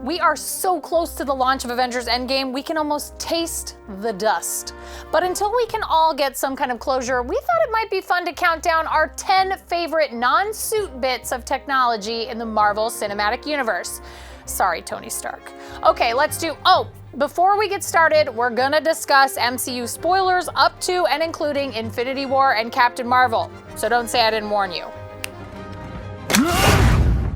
We are so close to the launch of Avengers Endgame, we can almost taste the dust. But until we can all get some kind of closure, we thought it might be fun to count down our 10 favorite non-suit bits of technology in the Marvel Cinematic Universe. Sorry, Tony Stark. Okay, before we get started, we're gonna discuss MCU spoilers up to and including Infinity War and Captain Marvel. So don't say I didn't warn you.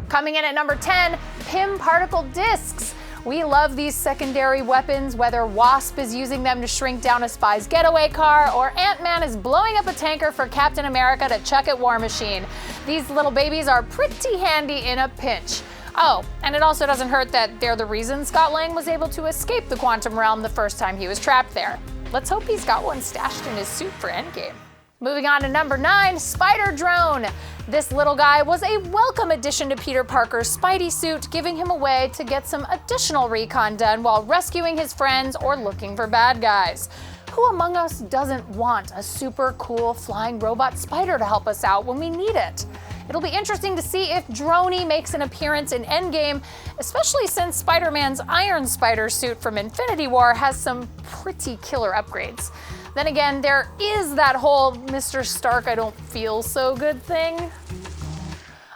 Coming in at number 10, PIM particle discs. We love these secondary weapons, whether Wasp is using them to shrink down a spy's getaway car, or Ant-Man is blowing up a tanker for Captain America to chuck at War Machine. These little babies are pretty handy in a pinch. Oh, and it also doesn't hurt that they're the reason Scott Lang was able to escape the quantum realm the first time he was trapped there. Let's hope he's got one stashed in his suit for Endgame. Moving on to number 9, Spider Drone. This little guy was a welcome addition to Peter Parker's Spidey suit, giving him a way to get some additional recon done while rescuing his friends or looking for bad guys. Who among us doesn't want a super cool flying robot spider to help us out when we need it? It'll be interesting to see if Droney makes an appearance in Endgame, especially since Spider-Man's Iron Spider suit from Infinity War has some pretty killer upgrades. Then again, there is that whole Mr. Stark I don't feel so good thing.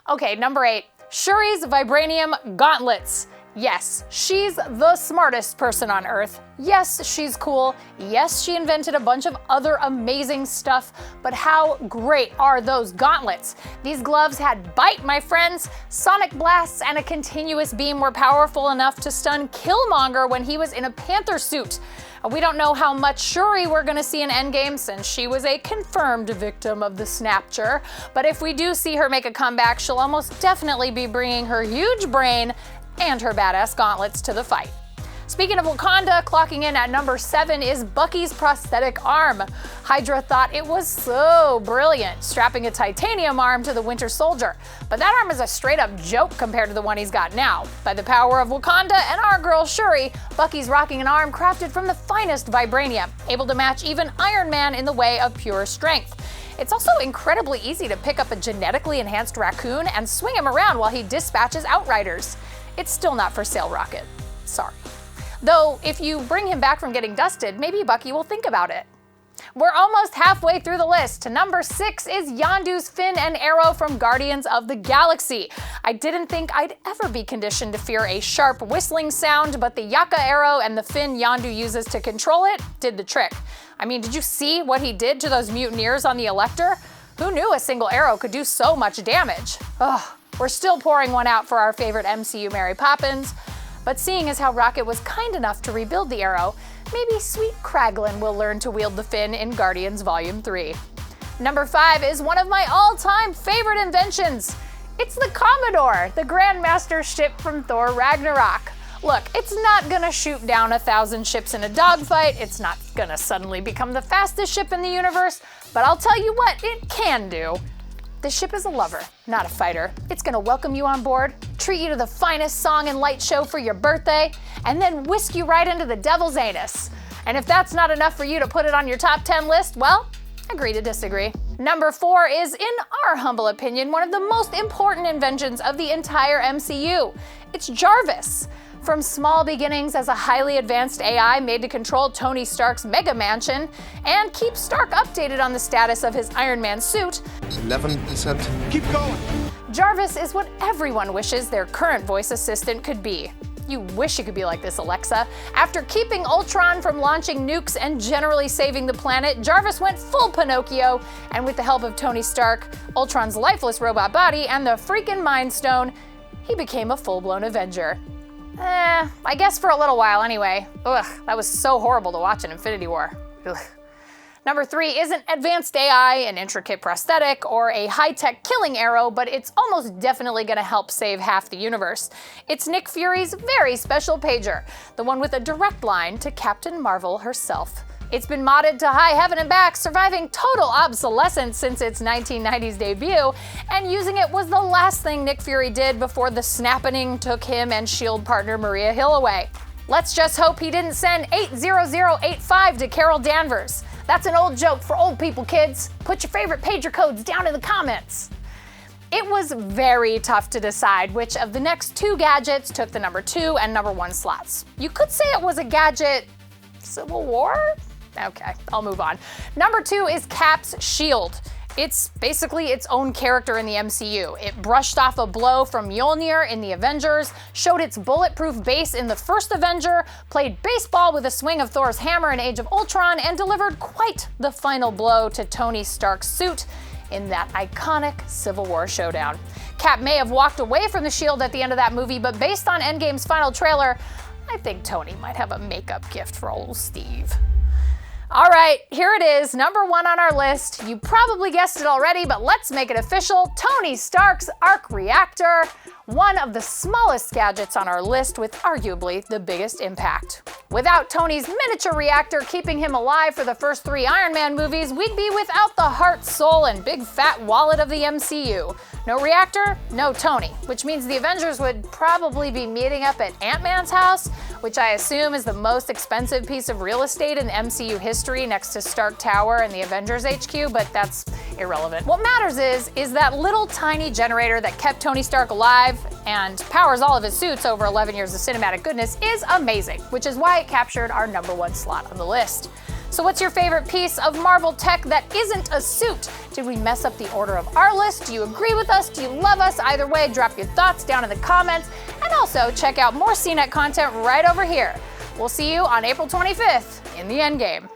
Okay, number 8, SHURI'S VIBRANIUM Gauntlets. Yes, she's the smartest person on Earth. Yes, she's cool. Yes, she invented a bunch of other amazing stuff, but how great are those gauntlets? These gloves had bite, my friends. Sonic blasts and a continuous beam were powerful enough to stun Killmonger when he was in a Panther suit. We don't know how much Shuri we're gonna see in Endgame since she was a confirmed victim of the Snapture, but if we do see her make a comeback, she'll almost definitely be bringing her huge brain and her badass gauntlets to the fight. Speaking of Wakanda, clocking in at number 7 is Bucky's prosthetic arm. Hydra thought it was so brilliant, strapping a titanium arm to the Winter Soldier, but that arm is a straight up joke compared to the one he's got now. By the power of Wakanda and our girl Shuri, Bucky's rocking an arm crafted from the finest vibranium, able to match even Iron Man in the way of pure strength. It's also incredibly easy to pick up a genetically enhanced raccoon and swing him around while he dispatches Outriders. It's still not for sale, Rocket. Sorry. Though, if you bring him back from getting dusted, maybe Bucky will think about it. We're almost halfway through the list. Number 6 is Yondu's fin and arrow from Guardians of the Galaxy. I didn't think I'd ever be conditioned to fear a sharp whistling sound, but the YAKA arrow and the fin Yondu uses to control it did the trick. I mean, did you see what he did to those mutineers on the Elector? Who knew a single arrow could do so much damage? Ugh. We're still pouring one out for our favorite MCU Mary Poppins, but seeing as how Rocket was kind enough to rebuild the arrow, maybe sweet Kraglin will learn to wield the fin in Guardians Volume 3. Number 5 is one of my all-time favorite inventions. It's the Commodore, the Grandmaster ship from Thor Ragnarok. Look, it's not gonna shoot down 1,000 ships in a dogfight, it's not gonna suddenly become the fastest ship in the universe, but I'll tell you what it can do. The ship is a lover, not a fighter. It's gonna welcome you on board, treat you to the finest song and light show for your birthday, and then whisk you right into the devil's anus. And if that's not enough for you to put it on your top 10 list, well, agree to disagree. Number 4 is, in our humble opinion, one of the most important inventions of the entire MCU. It's Jar-V-I.S. From small beginnings as a highly advanced AI made to control Tony Stark's mega mansion and keep Stark updated on the status of his Iron Man suit, 11%. Keep going. Jar-V-I.S is what everyone wishes their current voice assistant could be. You wish you could be like this, Alexa. After keeping Ultron from launching nukes and generally saving the planet, Jar-V-I.S went full Pinocchio, and with the help of Tony Stark, Ultron's lifeless robot body, and the freaking Mind Stone, he became a full-blown Avenger. I guess for a little while anyway. Ugh, that was so horrible to watch in Infinity War. Ugh. Number 3 isn't advanced AI, an intricate prosthetic, or a high-tech killing arrow, but it's almost definitely gonna help save half the universe. It's Nick Fury's very special pager, the one with a direct line to Captain Marvel herself. It's been modded to high heaven and back, surviving total obsolescence since its 1990s debut, and using it was the last thing Nick Fury did before the snappening took him and S.H.I.E.L.D. partner Maria Hill away. Let's just hope he didn't send 80085 to Carol Danvers. That's an old joke for old people, kids. Put your favorite pager codes down in the comments. It was very tough to decide which of the next two gadgets took the number 2 and number 1 slots. You could say it was a gadget Civil War? Okay, I'll move on. Number 2 is Cap's shield. It's basically its own character in the MCU. It brushed off a blow from Mjolnir in the Avengers, showed its bulletproof base in the first Avenger, played baseball with a swing of Thor's hammer in Age of Ultron, and delivered quite the final blow to Tony Stark's suit in that iconic Civil War showdown. Cap may have walked away from the shield at the end of that movie, but based on Endgame's final trailer, I think Tony might have a makeup gift for old Steve. All right, here it is, number 1 on our list. You probably guessed it already, but let's make it official. Tony Stark's arc reactor, one of the smallest gadgets on our list with arguably the biggest impact. Without Tony's miniature reactor keeping him alive for the first 3 Iron Man movies, we'd be without the heart, soul, and big fat wallet of the MCU. No reactor, no Tony, which means the Avengers would probably be meeting up at Ant-Man's house, which I assume is the most expensive piece of real estate in MCU history next to Stark Tower and the Avengers HQ, but that's irrelevant. What matters is that little tiny generator that kept Tony Stark alive and powers all of his suits over 11 years of cinematic goodness is amazing, which is why it captured our number 1 slot on the list. So what's your favorite piece of Marvel tech that isn't a suit? Did we mess up the order of our list? Do you agree with us? Do you love us? Either way, drop your thoughts down in the comments, and also check out more CNET content right over here. We'll see you on April 25th in the Endgame.